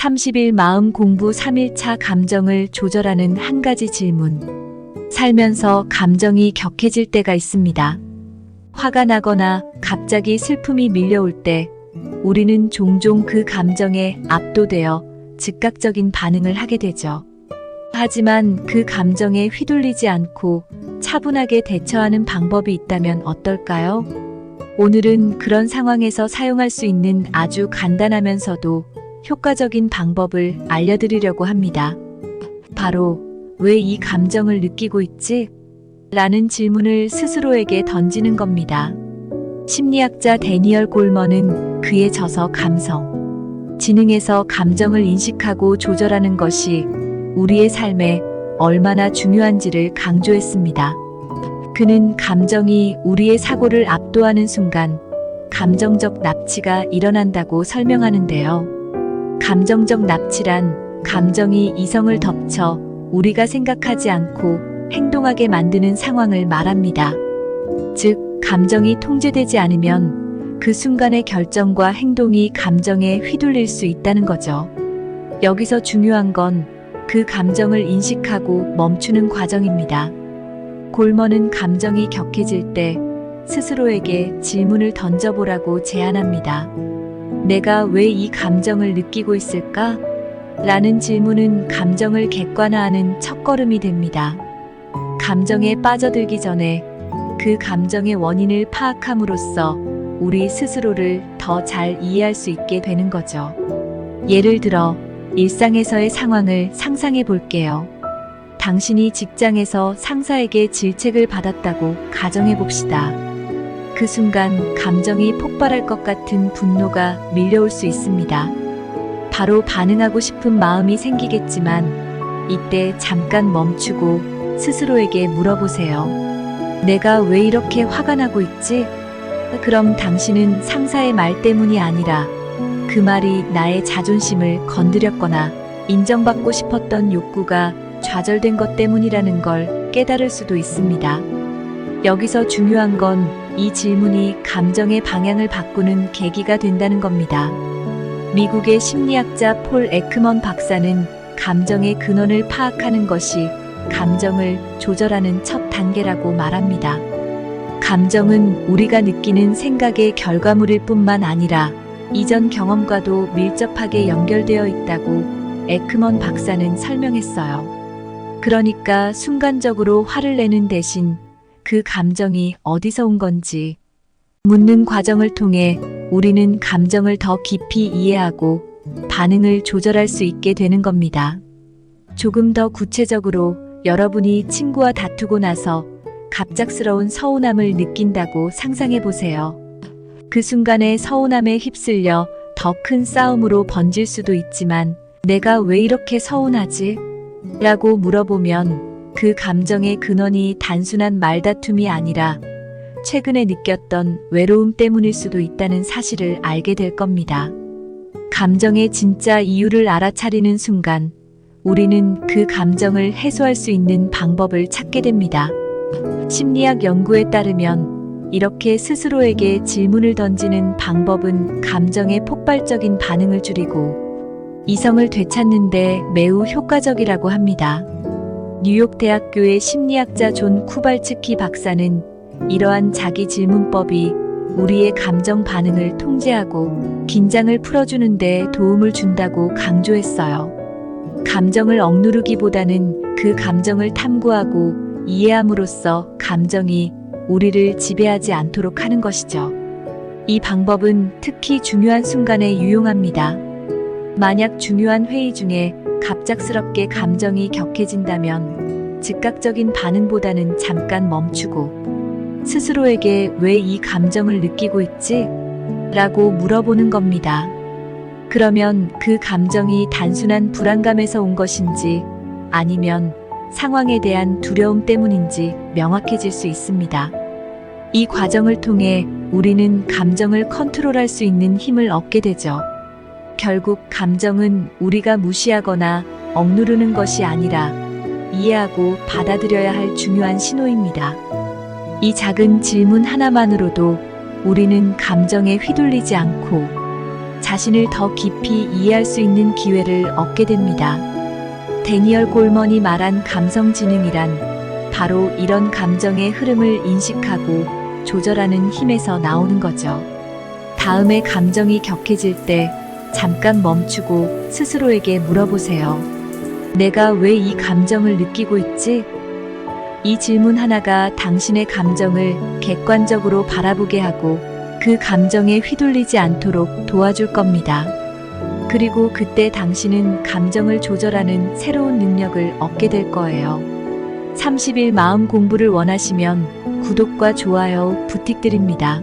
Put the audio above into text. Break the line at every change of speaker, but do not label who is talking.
30일 마음 공부 3일차 감정을 조절하는 한 가지 질문. 살면서 감정이 격해질 때가 있습니다. 화가 나거나 갑자기 슬픔이 밀려올 때 우리는 종종 그 감정에 압도되어 즉각적인 반응을 하게 되죠. 하지만 그 감정에 휘둘리지 않고 차분하게 대처하는 방법이 있다면 어떨까요? 오늘은 그런 상황에서 사용할 수 있는 아주 간단하면서도 효과적인 방법을 알려드리려고 합니다. 바로 왜 이 감정을 느끼고 있지? 라는 질문을 스스로에게 던지는 겁니다. 심리학자 데니얼 골먼은 그의 저서 감성, 지능에서 감정을 인식하고 조절하는 것이 우리의 삶에 얼마나 중요한지를 강조했습니다. 그는 감정이 우리의 사고를 압도하는 순간 감정적 납치가 일어난다고 설명하는데요. 감정적 납치란 감정이 이성을 덮쳐 우리가 생각하지 않고 행동하게 만드는 상황을 말합니다. 즉, 감정이 통제되지 않으면 그 순간의 결정과 행동이 감정에 휘둘릴 수 있다는 거죠. 여기서 중요한 건 그 감정을 인식하고 멈추는 과정입니다. 골먼은 감정이 격해질 때 스스로에게 질문을 던져보라고 제안합니다. 내가 왜 이 감정을 느끼고 있을까? 라는 질문은 감정을 객관화하는 첫걸음이 됩니다. 감정에 빠져들기 전에 그 감정의 원인을 파악함으로써 우리 스스로를 더 잘 이해할 수 있게 되는 거죠. 예를 들어 일상에서의 상황을 상상해 볼게요. 당신이 직장에서 상사에게 질책을 받았다고 가정해 봅시다. 그 순간 감정이 폭발할 것 같은 분노가 밀려올 수 있습니다. 바로 반응하고 싶은 마음이 생기겠지만 이때 잠깐 멈추고 스스로에게 물어보세요. 내가 왜 이렇게 화가 나고 있지? 그럼 당신은 상사의 말 때문이 아니라 그 말이 나의 자존심을 건드렸거나 인정받고 싶었던 욕구가 좌절된 것 때문이라는 걸 깨달을 수도 있습니다. 여기서 중요한 건 이 질문이 감정의 방향을 바꾸는 계기가 된다는 겁니다. 미국의 심리학자 폴 에크먼 박사는 감정의 근원을 파악하는 것이 감정을 조절하는 첫 단계라고 말합니다. 감정은 우리가 느끼는 생각의 결과물일 뿐만 아니라 이전 경험과도 밀접하게 연결되어 있다고 에크먼 박사는 설명했어요. 그러니까 순간적으로 화를 내는 대신 그 감정이 어디서 온 건지 묻는 과정을 통해 우리는 감정을 더 깊이 이해하고 반응을 조절할 수 있게 되는 겁니다. 조금 더 구체적으로 여러분이 친구와 다투고 나서 갑작스러운 서운함을 느낀다고 상상해 보세요. 그 순간의 서운함에 휩쓸려 더 큰 싸움으로 번질 수도 있지만 내가 왜 이렇게 서운하지? 라고 물어보면 그 감정의 근원이 단순한 말다툼이 아니라 최근에 느꼈던 외로움 때문일 수도 있다는 사실을 알게 될 겁니다. 감정의 진짜 이유를 알아차리는 순간 우리는 그 감정을 해소할 수 있는 방법을 찾게 됩니다. 심리학 연구에 따르면 이렇게 스스로에게 질문을 던지는 방법은 감정의 폭발적인 반응을 줄이고 이성을 되찾는데 매우 효과적이라고 합니다. 뉴욕 대학교의 심리학자 존 쿠발츠키 박사는 이러한 자기 질문법이 우리의 감정 반응을 통제하고 긴장을 풀어주는 데 도움을 준다고 강조했어요. 감정을 억누르기보다는 그 감정을 탐구하고 이해함으로써 감정이 우리를 지배하지 않도록 하는 것이죠. 이 방법은 특히 중요한 순간에 유용합니다. 만약 중요한 회의 중에 갑작스럽게 감정이 격해진다면 즉각적인 반응보다는 잠깐 멈추고 스스로에게 왜 이 감정을 느끼고 있지? 라고 물어보는 겁니다. 그러면 그 감정이 단순한 불안감에서 온 것인지 아니면 상황에 대한 두려움 때문인지 명확해질 수 있습니다. 이 과정을 통해 우리는 감정을 컨트롤할 수 있는 힘을 얻게 되죠. 결국 감정은 우리가 무시하거나 억누르는 것이 아니라 이해하고 받아들여야 할 중요한 신호입니다. 이 작은 질문 하나만으로도 우리는 감정에 휘둘리지 않고 자신을 더 깊이 이해할 수 있는 기회를 얻게 됩니다. 데니얼 골먼이 말한 감성지능이란 바로 이런 감정의 흐름을 인식하고 조절하는 힘에서 나오는 거죠. 다음에 감정이 격해질 때 잠깐 멈추고 스스로에게 물어보세요. 내가 왜 이 감정을 느끼고 있지? 이 질문 하나가 당신의 감정을 객관적으로 바라보게 하고 그 감정에 휘둘리지 않도록 도와줄 겁니다. 그리고 그때 당신은 감정을 조절하는 새로운 능력을 얻게 될 거예요. 30일 마음 공부를 원하시면 구독과 좋아요 부탁드립니다.